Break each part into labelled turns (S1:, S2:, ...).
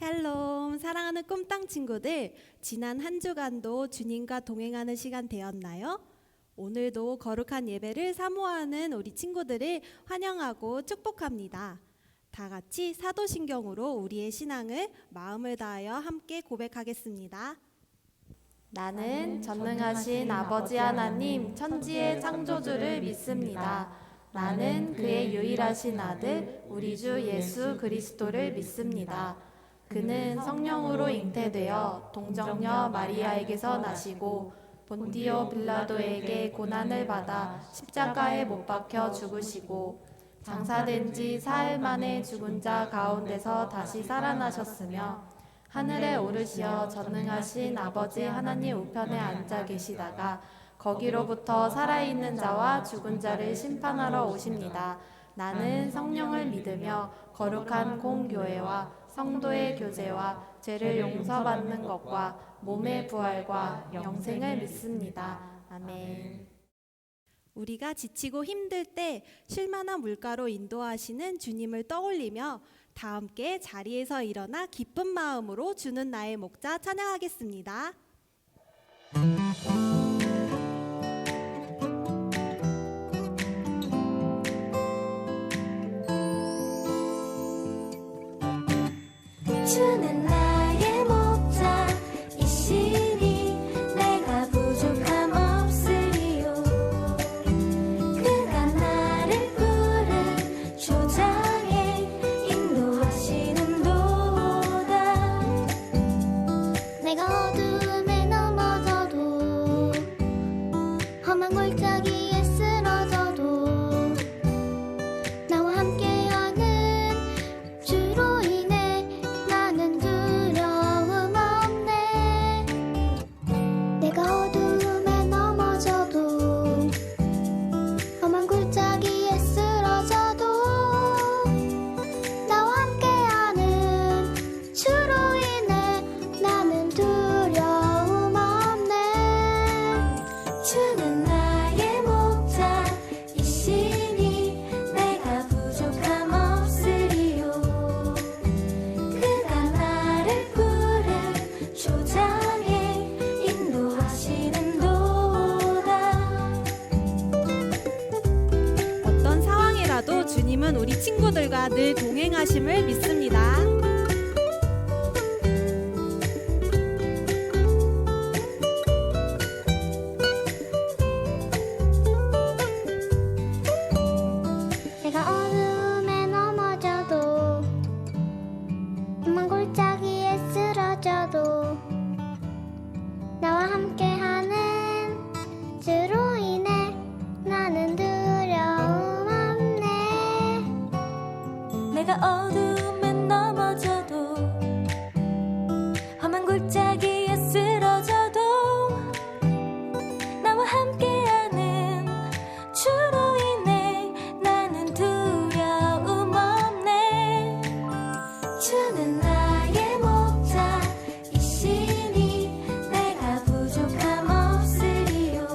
S1: 샬롬, 사랑하는 꿈땅 친구들, 지난 한 주간도 주님과 동행하는 시간 되었나요? 오늘도 거룩한 예배를 사모하는 우리 친구들을 환영하고 축복합니다. 다 같이 사도신경으로 우리의 신앙을 마음을 다하여 함께 고백하겠습니다.
S2: 나는 전능하신 아버지 하나님 천지의 창조주를 믿습니다. 나는 그의 유일하신 아들 우리 주 예수 그리스도를 믿습니다. 그는 성령으로 잉태되어 동정녀 마리아에게서 나시고 본디오 빌라도에게 고난을 받아 십자가에 못 박혀 죽으시고 장사된 지 사흘 만에 죽은 자 가운데서 다시 살아나셨으며 하늘에 오르시어 전능하신 아버지 하나님 우편에 앉아 계시다가 거기로부터 살아있는 자와 죽은 자를 심판하러 오십니다. 나는 성령을 믿으며 거룩한 공교회와 성도의 교제와 죄를 용서받는 것과 몸의 부활과 영생을 믿습니다. 아멘.
S1: 우리가 지치고 힘들 때 쉴만한 물가로 인도하시는 주님을 떠올리며 다 함께 자리에서 일어나 기쁜 마음으로 주는 나의 목자 찬양하겠습니다.
S3: 주는 나의 목자이시니 내가 부족함 없으리요. 그가 나를 푸른 초장에 인도하시는도다. 내가 어둠에 넘어져도 험한 골짜기에 쓰러져도 나와 함께하는 주로 인해 나는 두려움 없네. 내가 어두움에 넘어져도 험한 골짜기에 쓰러져도 나와 함께하는 주로 인해 나는 두려움 없네. 주는 나의 목자이시니 내가 부족함 없으리요. 그가 나를 푸른 초장에 인도하시는도다.
S1: 어떤 상황이라도 주님은 우리 친구들과 늘 동행하심을 믿습니다.
S3: 내가 어둠에 넘어져도 험한 골짜기에 쓰러져도 나와 함께하는 주로 인해 나는 두려움 없네. 내가 어둠에 넘어져도 험한 골짜기에 쓰러져도 나와 함께하는 주로 인해 나는 두려움 없네. 주는 나의 목자이시니 내가 부족함 없으리요.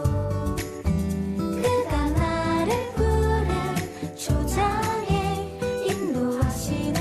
S3: 그가 나를 푸른 초장에 인도하시는도다.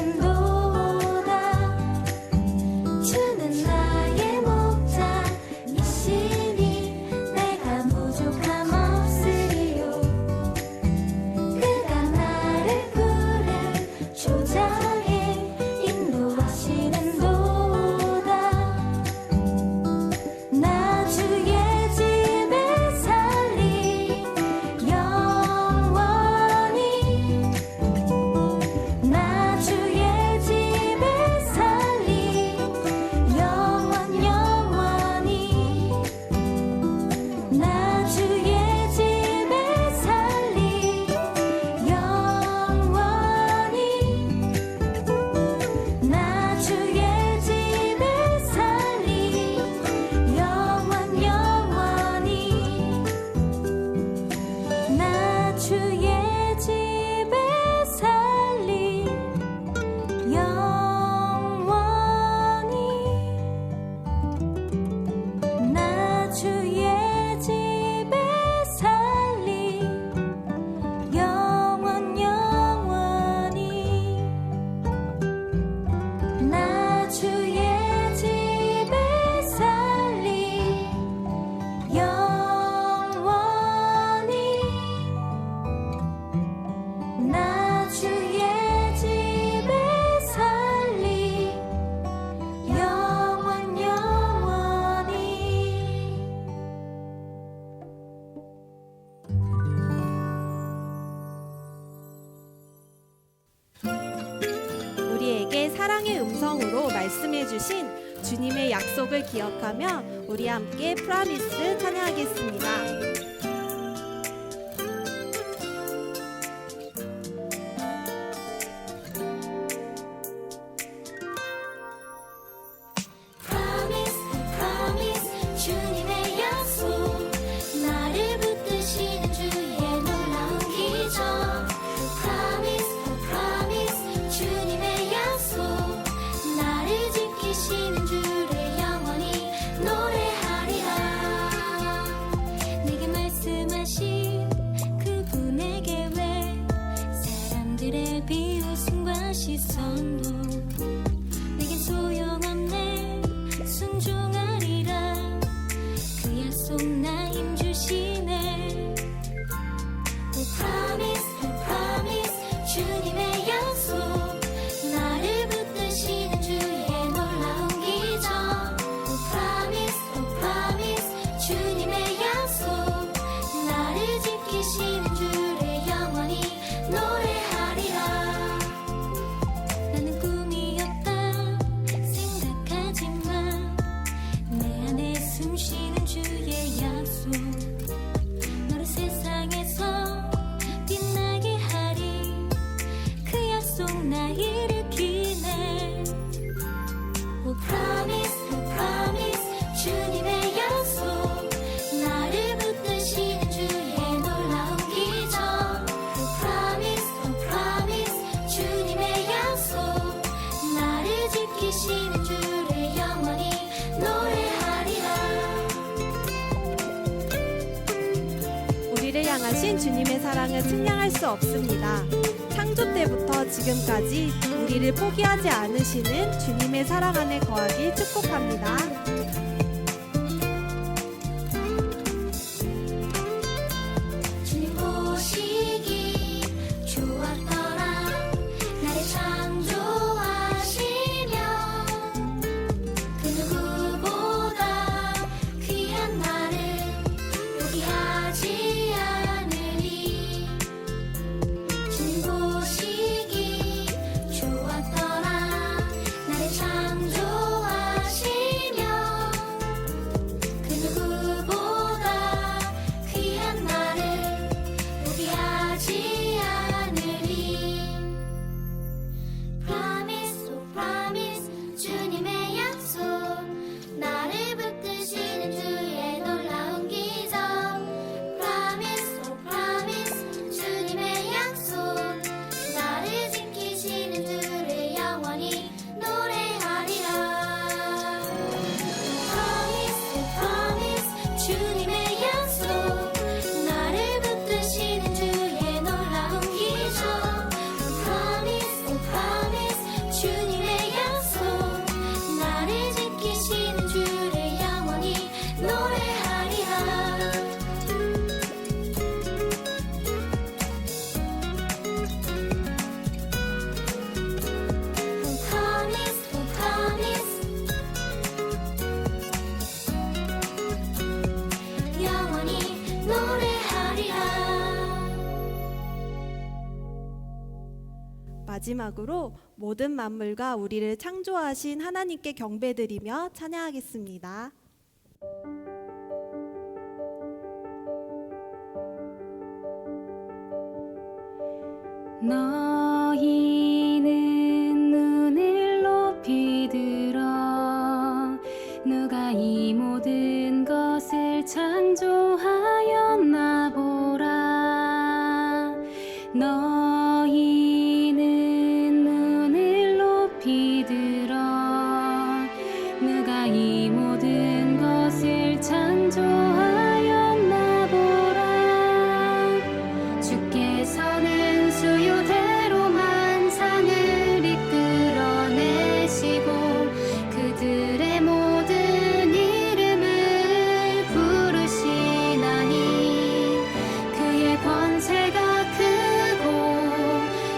S1: 사랑의 음성으로 말씀해 주신 주님의 약속을 기억하며 우리 함께 프라미스 찬양하겠습니다.
S3: Promise, promise, 주님의 약속, 나를 붙드시는 주의 놀라운 기적. Promise, promise, 주님의 약속, 나를 지키시는 주를 영원히 노래하리라. 내게 말씀하신 그분의 계획, 사람들의 비웃음과 시선도 내겐 소용없네, 순종하리라. 그 약속 나 힘주시네. Oh promise, oh promise, 주님의 약속, 나를 붙드시는 주의 놀라운 기적. Oh promise, oh promise, 주님의 약속, 나를 지키시는 주를 영원히 노래하리라. 나는 꿈이 없다 생각하지만 내 안에 숨쉬는 주의 약속, 너를 세상에서 빛나게 하리. 그 약속 나 일으키네. Oh promise, oh promise, 주님의 약속, 나를 붙드시는 주의 놀라운 기적. Oh promise, oh promise, 주님의 약속, 나를 지키시는 주를 영원히 노래하리라.
S1: 우리를 향하신 주님의 사랑을 측량할 수 없습니다. 창조 때부터 지금까지 우리를 포기하지 않으시는 주님의 사랑 안에 거하길 축복합니다.
S3: 주님 보시기 좋았더라, 나를 창조하시며 그 누구보다 귀한 나를 포기하지 않으리. 주님 보시기 좋았더라, 나를 창조하시며 그 누구보다 귀한 나를 포기하지 않으리. Promise, oh promise, 주님의 약속, 나를 붙드시는 주의 놀라운 기적. Promise, oh promise, 주님의 약속, 나를 지키시는 주를 영원히 노래하리라. Promise, oh promise, 주님의 약속, 나를 붙드시는 주의 놀라운 기적. Promise, oh promise, 주님의 약속, 나를 지키시는 주를 영원히 노래하리라. Oh promise, oh promise, 영원히 노래하리라.
S1: 마지막으로 모든 만물과 우리를 창조하신 하나님께 경배드리며 찬양하겠습니다.
S4: 너희는 눈을 높이 들어 누가 이 모든 것을 창조하였나 보라. 너희는 눈을 높이 들어 누가 이 모든 것을 창조하였나 보라. 주께서는 수요대로만 산을 이끌어내시고 그들의 모든 이름을 부르시나니 그의 권세가 크고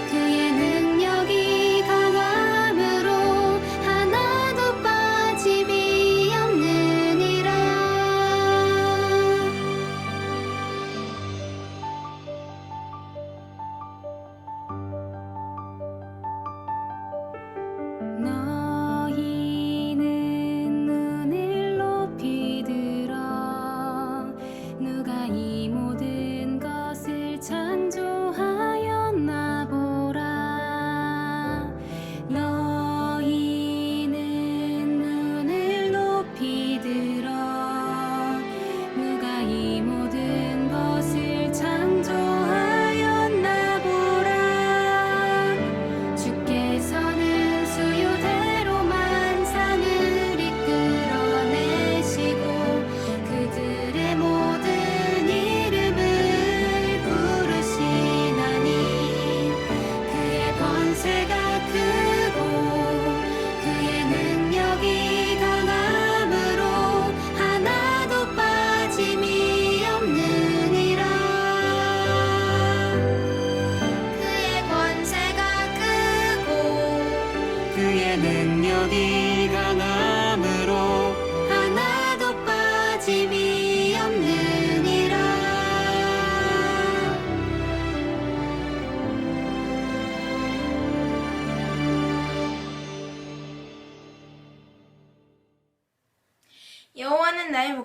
S4: 그의 능력이 강함으로 하나도 빠짐이 없느니라.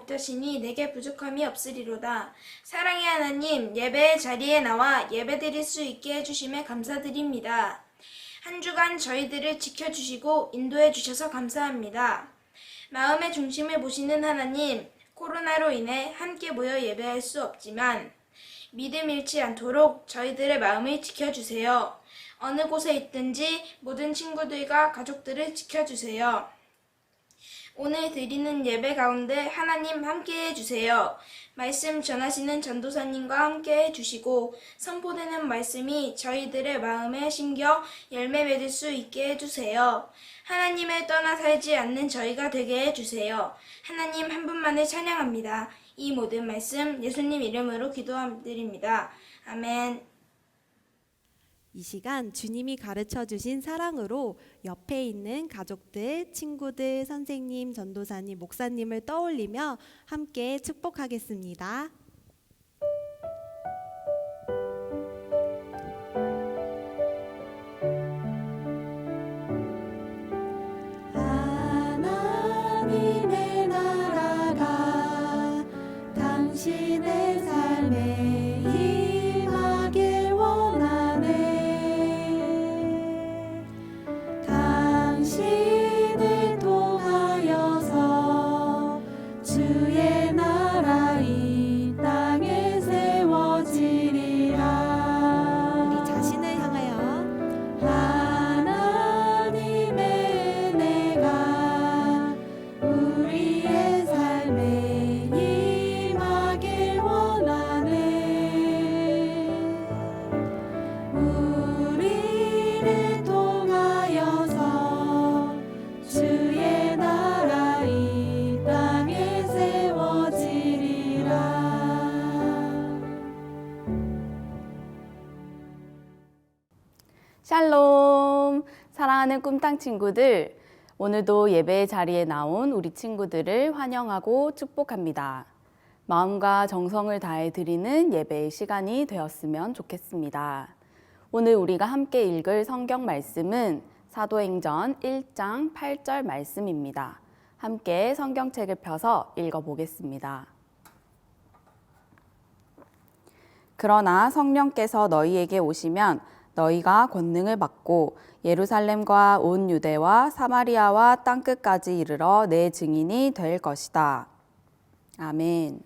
S5: 복되시니 내게 부족함이 없으리로다. 사랑의 하나님, 예배의 자리에 나와 예배드릴 수 있게 해주심에 감사드립니다. 한 주간 저희들을 지켜주시고 인도해 주셔서 감사합니다. 마음의 중심을 보시는 하나님, 코로나로 인해 함께 모여 예배할 수 없지만 믿음 잃지 않도록 저희들의 마음을 지켜주세요. 어느 곳에 있든지 모든 친구들과 가족들을 지켜주세요. 오늘 드리는 예배 가운데 하나님 함께 해주세요. 말씀 전하시는 전도사님과 함께 해주시고 선포되는 말씀이 저희들의 마음에 심겨 열매 맺을 수 있게 해주세요. 하나님을 떠나 살지 않는 저희가 되게 해주세요. 하나님 한 분만을 찬양합니다. 이 모든 말씀 예수님 이름으로 기도드립니다. 아멘.
S1: 이 시간 주님이 가르쳐 주신 사랑으로 옆에 있는 가족들, 친구들, 선생님, 전도사님, 목사님을 떠올리며 함께 축복하겠습니다. 하나님의 나라가 당신의 삶에 임하길 원하네. 당신을 통하여서 주의 나라 이 땅에 세워지리라. 우리 자신을 향하여 하나님의 은혜가 우리의 삶에 임하길 원하네. 우리를 통하여서 주의 나라 이 땅에 세워지리라.
S2: 샬롬! 사랑하는 꿈땅 친구들, 오늘도 예배의 자리에 나온 우리 친구들을 환영하고 축복합니다. 마음과 정성을 다해 드리는 예배의 시간이 되었으면 좋겠습니다. 오늘 우리가 함께 읽을 성경 말씀은 사도행전 1장 8절 말씀입니다. 함께 성경책을 펴서 읽어보겠습니다. 그러나 성령께서 너희에게 오시면 너희가 권능을 받고 예루살렘과 온 유대와 사마리아와 땅끝까지 이르러 내 증인이 될 것이다. 아멘.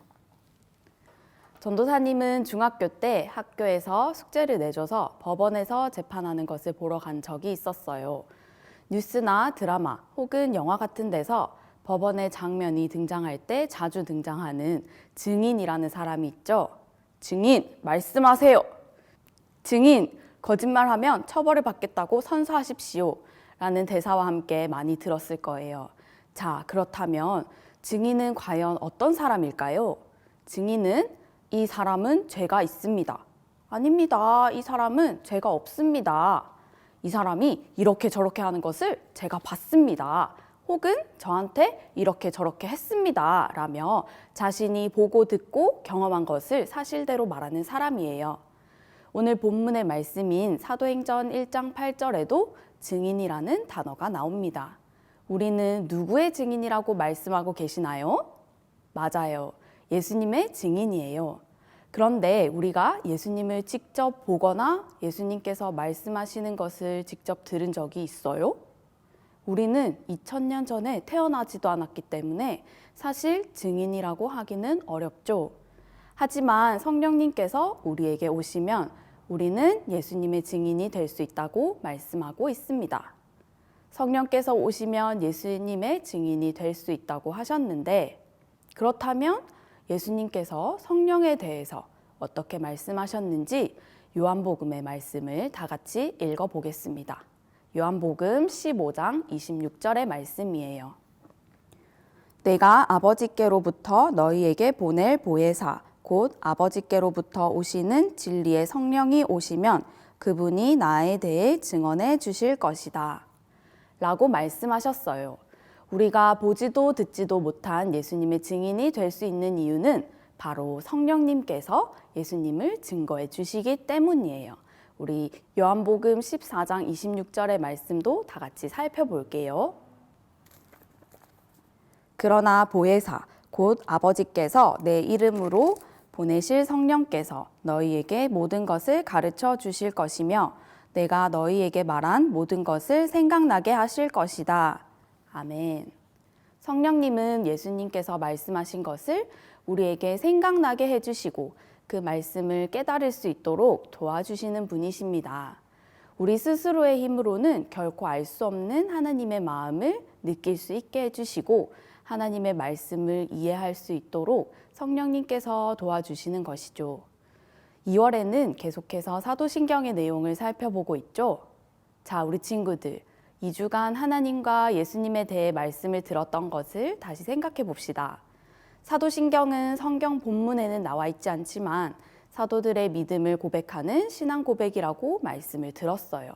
S2: 전도사님은 중학교 때 학교에서 숙제를 내줘서 법원에서 재판하는 것을 보러 간 적이 있었어요. 뉴스나 드라마 혹은 영화 같은 데서 법원의 장면이 등장할 때 자주 등장하는 증인이라는 사람이 있죠. 증인, 말씀하세요. 증인, 거짓말하면 처벌을 받겠다고 선서하십시오. 라는 대사와 함께 많이 들었을 거예요. 자, 그렇다면 증인은 과연 어떤 사람일까요? 증인은 이 사람은 죄가 있습니다. 아닙니다. 이 사람은 죄가 없습니다. 이 사람이 이렇게 저렇게 하는 것을 제가 봤습니다. 혹은 저한테 이렇게 저렇게 했습니다. 라며 자신이 보고 듣고 경험한 것을 사실대로 말하는 사람이에요. 오늘 본문의 말씀인 사도행전 1장 8절에도 증인이라는 단어가 나옵니다. 우리는 누구의 증인이라고 말씀하고 계시나요? 맞아요. 예수님의 증인이에요. 그런데 우리가 예수님을 직접 보거나 예수님께서 말씀하시는 것을 직접 들은 적이 있어요? 우리는 2000년 전에 태어나지도 않았기 때문에 사실 증인이라고 하기는 어렵죠. 하지만 성령님께서 우리에게 오시면 우리는 예수님의 증인이 될 수 있다고 말씀하고 있습니다. 성령께서 오시면 예수님의 증인이 될 수 있다고 하셨는데, 그렇다면 예수님께서 성령에 대해서 어떻게 말씀하셨는지 요한복음의 말씀을 다 같이 읽어보겠습니다. 요한복음 15장 26절의 말씀이에요. 내가 아버지께로부터 너희에게 보낼 보혜사 곧 아버지께로부터 오시는 진리의 성령이 오시면 그분이 나에 대해 증언해 주실 것이다. 라고 말씀하셨어요. 우리가 보지도 듣지도 못한 예수님의 증인이 될 수 있는 이유는 바로 성령님께서 예수님을 증거해 주시기 때문이에요. 우리 요한복음 14장 26절의 말씀도 다 같이 살펴볼게요. 그러나 보혜사 곧 아버지께서 내 이름으로 보내실 성령께서 너희에게 모든 것을 가르쳐 주실 것이며 내가 너희에게 말한 모든 것을 생각나게 하실 것이다. 아멘. 성령님은 예수님께서 말씀하신 것을 우리에게 생각나게 해주시고 그 말씀을 깨달을 수 있도록 도와주시는 분이십니다. 우리 스스로의 힘으로는 결코 알 수 없는 하나님의 마음을 느낄 수 있게 해주시고 하나님의 말씀을 이해할 수 있도록 성령님께서 도와주시는 것이죠. 2월에는 계속해서 사도신경의 내용을 살펴보고 있죠. 자, 우리 친구들, 2주간 하나님과 예수님에 대해 말씀을 들었던 것을 다시 생각해 봅시다. 사도신경은 성경 본문에는 나와 있지 않지만 사도들의 믿음을 고백하는 신앙 고백이라고 말씀을 들었어요.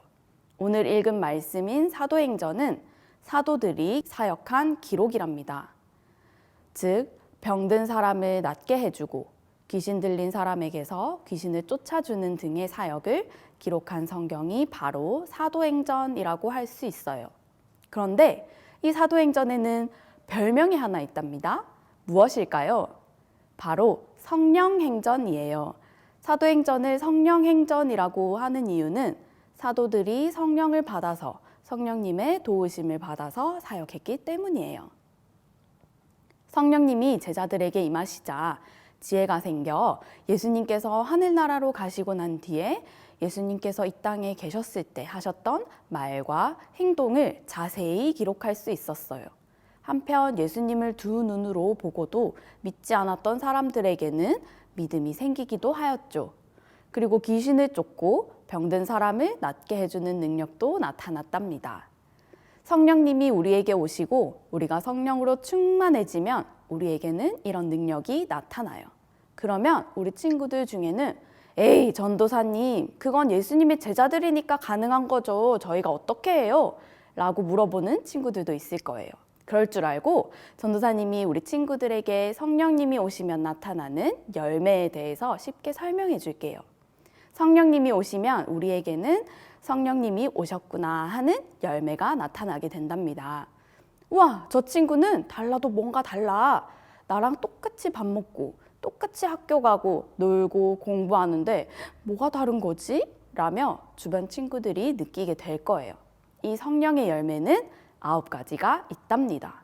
S2: 오늘 읽은 말씀인 사도행전은 사도들이 사역한 기록이랍니다. 즉, 병든 사람을 낫게 해주고 귀신 들린 사람에게서 귀신을 쫓아주는 등의 사역을 기록한 성경이 바로 사도행전이라고 할 수 있어요. 그런데 이 사도행전에는 별명이 하나 있답니다. 무엇일까요? 바로 성령행전이에요. 사도행전을 성령행전이라고 하는 이유는 사도들이 성령을 받아서 성령님의 도우심을 받아서 사역했기 때문이에요. 성령님이 제자들에게 임하시자 지혜가 생겨 예수님께서 하늘나라로 가시고 난 뒤에 예수님께서 이 땅에 계셨을 때 하셨던 말과 행동을 자세히 기록할 수 있었어요. 한편 예수님을 두 눈으로 보고도 믿지 않았던 사람들에게는 믿음이 생기기도 하였죠. 그리고 귀신을 쫓고 병든 사람을 낫게 해주는 능력도 나타났답니다. 성령님이 우리에게 오시고 우리가 성령으로 충만해지면 우리에게는 이런 능력이 나타나요. 그러면 우리 친구들 중에는 에이, 전도사님, 그건 예수님의 제자들이니까 가능한 거죠. 저희가 어떻게 해요? 라고 물어보는 친구들도 있을 거예요. 그럴 줄 알고 전도사님이 우리 친구들에게 성령님이 오시면 나타나는 열매에 대해서 쉽게 설명해 줄게요. 성령님이 오시면 우리에게는 성령님이 오셨구나 하는 열매가 나타나게 된답니다. 우와, 저 친구는 달라도 뭔가 달라. 나랑 똑같이 밥 먹고 똑같이 학교 가고 놀고 공부하는데 뭐가 다른 거지? 라며 주변 친구들이 느끼게 될 거예요. 이 성령의 열매는 9가지가 있답니다.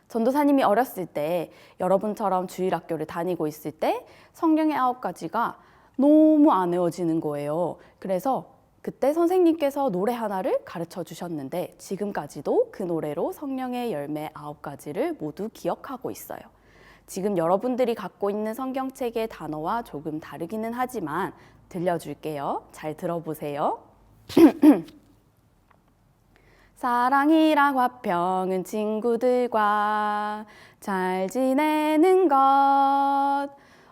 S2: 전도사님이 어렸을 때 여러분처럼 주일학교를 다니고 있을 때 성령의 9가지가 너무 안 외워지는 거예요. 그래서 그때 선생님께서 노래 하나를 가르쳐 주셨는데 지금까지도 그 노래로 성령의 열매 9가지를 모두 기억하고 있어요. 지금 여러분들이 갖고 있는 성경책의 단어와 조금 다르기는 하지만 들려줄게요. 잘 들어보세요. 사랑이랑 화평은 친구들과 잘 지내는 것,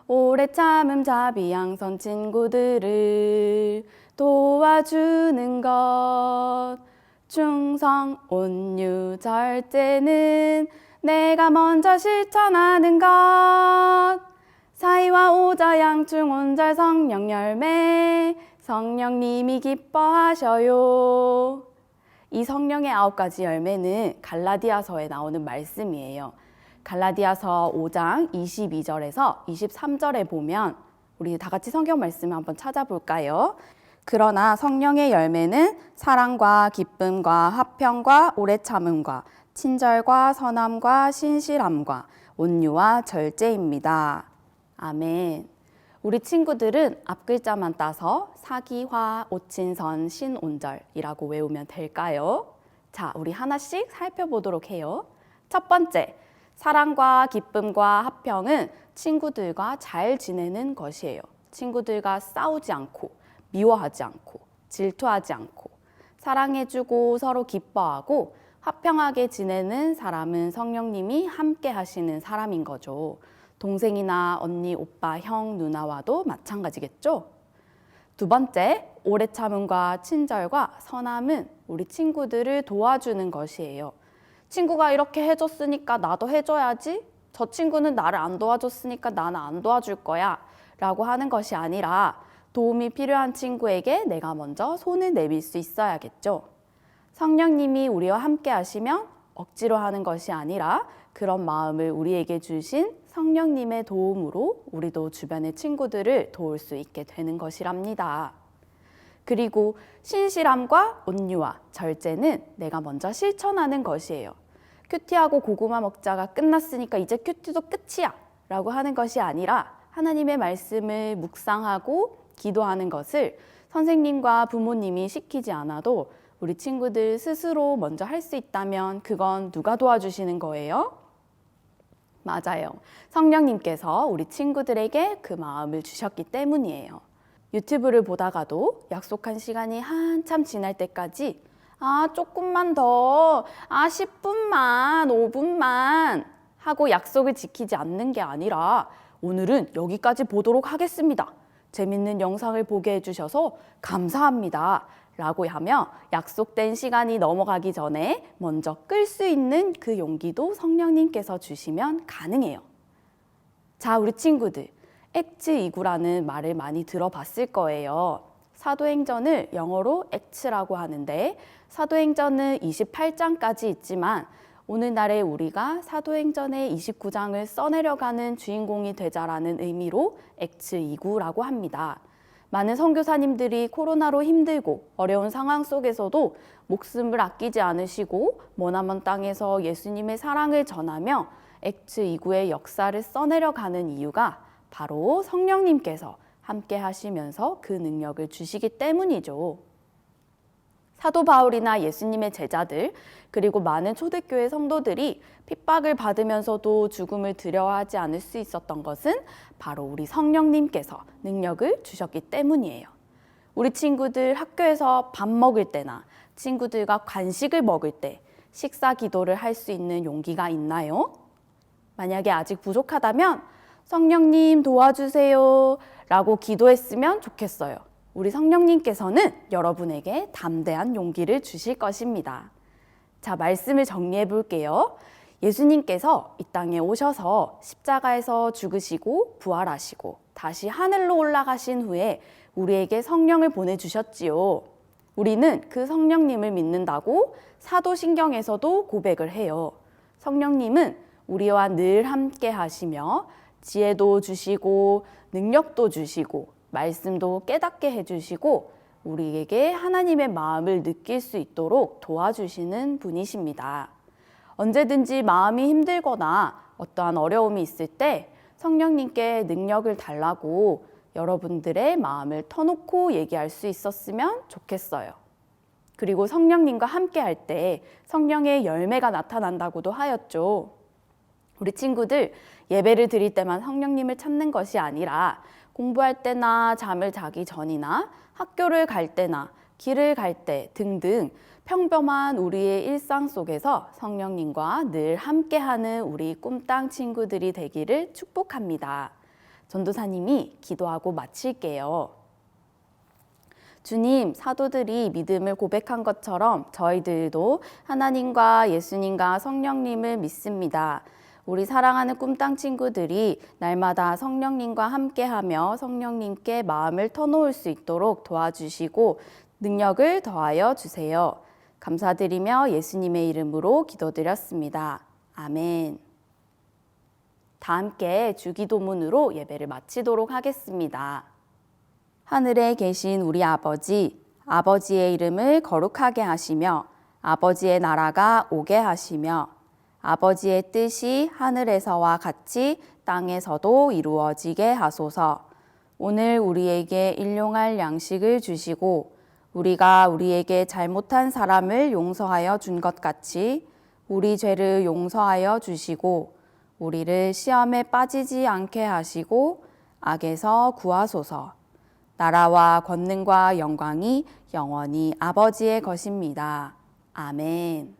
S2: 오래 참음 자비양선 친구들을 도와주는 것, 충성 온유 절제는 내가 먼저 실천하는 것, 사이와 오자 양충 온절 성령 열매 성령님이 기뻐하셔요. 이 성령의 9가지 열매는 갈라디아서에 나오는 말씀이에요. 갈라디아서 5장 22절에서 23절에 보면 우리 다 같이 성경 말씀을 한번 찾아볼까요? 그러나 성령의 열매는 사랑과 기쁨과 화평과 오래 참음과 친절과 선함과 신실함과 온유와 절제입니다. 아멘. 우리 친구들은 앞글자만 따서 사기화, 오친선, 신온절이라고 외우면 될까요? 자, 우리 하나씩 살펴보도록 해요. 첫 번째, 사랑과 기쁨과 화평은 친구들과 잘 지내는 것이에요. 친구들과 싸우지 않고, 미워하지 않고, 질투하지 않고, 사랑해주고 서로 기뻐하고 화평하게 지내는 사람은 성령님이 함께 하시는 사람인 거죠. 동생이나 언니, 오빠, 형, 누나와도 마찬가지겠죠? 두 번째, 오래 참음과 친절과 선함은 우리 친구들을 도와주는 것이에요. 친구가 이렇게 해줬으니까 나도 해줘야지. 저 친구는 나를 안 도와줬으니까 나는 안 도와줄 거야. 라고 하는 것이 아니라 도움이 필요한 친구에게 내가 먼저 손을 내밀 수 있어야겠죠. 성령님이 우리와 함께 하시면 억지로 하는 것이 아니라 그런 마음을 우리에게 주신 성령님의 도움으로 우리도 주변의 친구들을 도울 수 있게 되는 것이랍니다. 그리고 신실함과 온유와 절제는 내가 먼저 실천하는 것이에요. 큐티하고 고구마 먹자가 끝났으니까 이제 큐티도 끝이야 라고 하는 것이 아니라 하나님의 말씀을 묵상하고 기도하는 것을 선생님과 부모님이 시키지 않아도 우리 친구들 스스로 먼저 할 수 있다면 그건 누가 도와주시는 거예요? 맞아요. 성령님께서 우리 친구들에게 그 마음을 주셨기 때문이에요. 유튜브를 보다가도 약속한 시간이 한참 지날 때까지 조금만 더, 10분만, 5분만 하고 약속을 지키지 않는 게 아니라 오늘은 여기까지 보도록 하겠습니다. 재밌는 영상을 보게 해주셔서 감사합니다. 라고 하며 약속된 시간이 넘어가기 전에 먼저 끌 수 있는 그 용기도 성령님께서 주시면 가능해요. 자, 우리 친구들, 액츠 이구라는 말을 많이 들어봤을 거예요. 사도행전을 영어로 액츠라고 하는데 사도행전은 28장까지 있지만 오늘날에 우리가 사도행전의 29장을 써내려가는 주인공이 되자라는 의미로 액츠 이구라고 합니다. 많은 선교사님들이 코로나로 힘들고 어려운 상황 속에서도 목숨을 아끼지 않으시고 머나먼 땅에서 예수님의 사랑을 전하며 액츠 이구의 역사를 써내려가는 이유가 바로 성령님께서 함께 하시면서 그 능력을 주시기 때문이죠. 사도 바울이나 예수님의 제자들 그리고 많은 초대교회 성도들이 핍박을 받으면서도 죽음을 두려워하지 않을 수 있었던 것은 바로 우리 성령님께서 능력을 주셨기 때문이에요. 우리 친구들 학교에서 밥 먹을 때나 친구들과 간식을 먹을 때 식사 기도를 할 수 있는 용기가 있나요? 만약에 아직 부족하다면 성령님 도와주세요 라고 기도했으면 좋겠어요. 우리 성령님께서는 여러분에게 담대한 용기를 주실 것입니다. 자, 말씀을 정리해 볼게요. 예수님께서 이 땅에 오셔서 십자가에서 죽으시고 부활하시고 다시 하늘로 올라가신 후에 우리에게 성령을 보내주셨지요. 우리는 그 성령님을 믿는다고 사도신경에서도 고백을 해요. 성령님은 우리와 늘 함께 하시며 지혜도 주시고 능력도 주시고 말씀도 깨닫게 해주시고 우리에게 하나님의 마음을 느낄 수 있도록 도와주시는 분이십니다. 언제든지 마음이 힘들거나 어떠한 어려움이 있을 때 성령님께 능력을 달라고 여러분들의 마음을 터놓고 얘기할 수 있었으면 좋겠어요. 그리고 성령님과 함께 할 때 성령의 열매가 나타난다고도 하였죠. 우리 친구들 예배를 드릴 때만 성령님을 찾는 것이 아니라 공부할 때나 잠을 자기 전이나 학교를 갈 때나 길을 갈 때 등등 평범한 우리의 일상 속에서 성령님과 늘 함께하는 우리 꿈땅 친구들이 되기를 축복합니다. 전도사님이 기도하고 마칠게요. 주님, 사도들이 믿음을 고백한 것처럼 저희들도 하나님과 예수님과 성령님을 믿습니다. 우리 사랑하는 꿈땅 친구들이 날마다 성령님과 함께하며 성령님께 마음을 터놓을 수 있도록 도와주시고 능력을 더하여 주세요. 감사드리며 예수님의 이름으로 기도드렸습니다. 아멘. 다 함께 주기도문으로 예배를 마치도록 하겠습니다. 하늘에 계신 우리 아버지, 아버지의 이름을 거룩하게 하시며 아버지의 나라가 오게 하시며 아버지의 뜻이 하늘에서와 같이 땅에서도 이루어지게 하소서. 오늘 우리에게 일용할 양식을 주시고 우리가 우리에게 잘못한 사람을 용서하여 준 것 같이 우리 죄를 용서하여 주시고 우리를 시험에 빠지지 않게 하시고 악에서 구하소서. 나라와 권능과 영광이 영원히 아버지의 것입니다. 아멘.